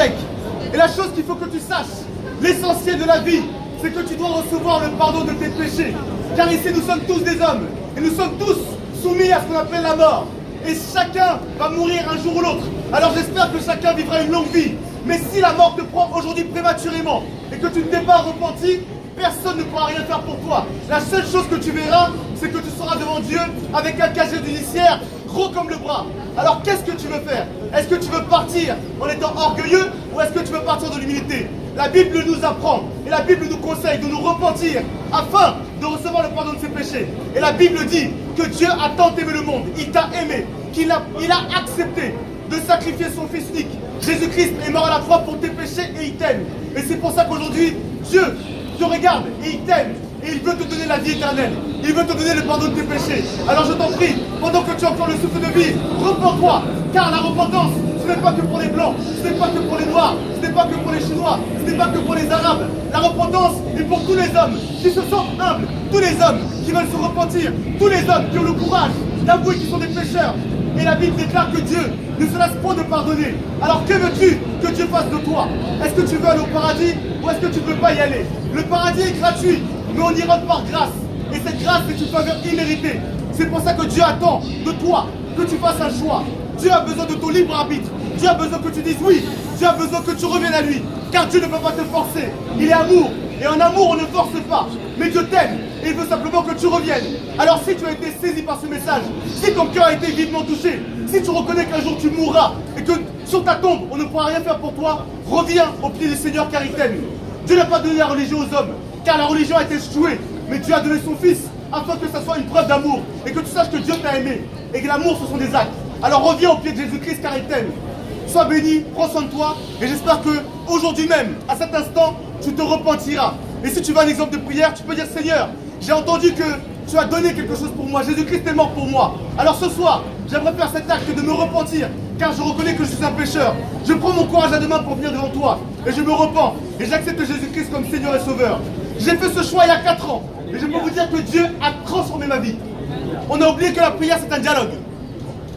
avec. Et la chose qu'il faut que tu saches, l'essentiel de la vie, c'est que tu dois recevoir le pardon de tes péchés. Car ici, nous sommes tous des hommes. Et nous sommes tous soumis à ce qu'on appelle la mort. Et chacun va mourir un jour ou l'autre. Alors j'espère que chacun vivra une longue vie. Mais si la mort te prend aujourd'hui prématurément et que tu ne t'es pas repenti, personne ne pourra rien faire pour toi. La seule chose que tu verras, c'est que tu seras devant Dieu avec un casier judiciaire gros comme le bras. Alors qu'est-ce que tu veux faire? Est-ce que tu veux partir en étant orgueilleux ou est-ce que tu veux partir de l'humilité? La Bible nous apprend et la Bible nous conseille de nous repentir afin de recevoir le pardon de ses péchés. Et la Bible dit que Dieu a tant aimé le monde, il t'a aimé, qu'il a accepté de sacrifier son Fils unique. Jésus-Christ est mort à la croix pour tes péchés et il t'aime. Et c'est pour ça qu'aujourd'hui, Dieu te regarde et il t'aime. Et il veut te donner la vie éternelle. Il veut te donner le pardon de tes péchés. Alors je t'en prie, pendant que tu as encore le souffle de vie, repens-toi. Car la repentance, ce n'est pas que pour les Blancs, ce n'est pas que pour les Noirs, ce n'est pas que pour les Chinois, ce n'est pas que pour les Arabes. La repentance est pour tous les hommes qui se sentent humbles, tous les hommes qui veulent se repentir, tous les hommes qui ont le courage d'avouer qu'ils sont des pécheurs. Et la Bible déclare que Dieu ne se lasse pas de pardonner. Alors que veux-tu que Dieu fasse de toi? Est-ce que tu veux aller au paradis ou est-ce que tu ne veux pas y aller? Le paradis est gratuit, mais on y rentre par grâce. Et cette grâce est une faveur imméritée. C'est pour ça que Dieu attend de toi que tu fasses un choix. Dieu a besoin de ton libre arbitre. Dieu a besoin que tu dises oui. Dieu a besoin que tu reviennes à lui. Car Dieu ne peut pas te forcer. Il est amour. Et en amour, on ne force pas. Mais Dieu t'aime. Et il veut simplement que tu reviennes. Alors si tu as été saisi par ce message, si ton cœur a été vivement touché, si tu reconnais qu'un jour tu mourras et que sur ta tombe, on ne pourra rien faire pour toi, reviens au pied du Seigneur car il t'aime. Dieu n'a pas donné la religion aux hommes, car la religion a été échouée. Mais Dieu a donné son Fils afin que ça soit une preuve d'amour et que tu saches que Dieu t'a aimé et que l'amour ce sont des actes. Alors reviens au pied de Jésus-Christ car il t'aime. Sois béni, prends soin de toi et j'espère que aujourd'hui même, à cet instant, tu te repentiras. Et si tu veux un exemple de prière, tu peux dire Seigneur, j'ai entendu que tu as donné quelque chose pour moi. Jésus-Christ est mort pour moi. Alors ce soir, j'aimerais faire cet acte de me repentir car je reconnais que je suis un pécheur. Je prends mon courage à deux mains pour venir devant toi et je me repens et j'accepte Jésus-Christ comme Seigneur et Sauveur. J'ai fait ce choix il y a 4 ans et je peux vous dire que Dieu a transformé ma vie. On a oublié que la prière c'est un dialogue.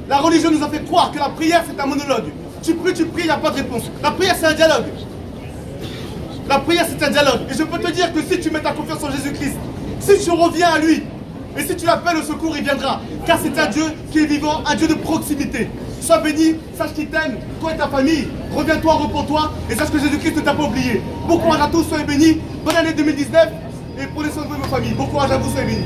La religion nous a fait croire que la prière c'est un monologue. Tu pries, il n'y a pas de réponse. La prière c'est un dialogue. La prière c'est un dialogue. Et je peux te dire que si tu mets ta confiance en Jésus-Christ, si tu reviens à lui, et si tu l'appelles au secours, il viendra. Car c'est un Dieu qui est vivant, un Dieu de proximité. Sois béni, sache qu'il t'aime, toi et ta famille. Reviens-toi, repens-toi, et sache que Jésus-Christ ne t'a pas oublié. Bon courage à tous, soyez bénis. Bonne année 2019, et prenez soin de vos familles. Bon courage à vous, soyez bénis.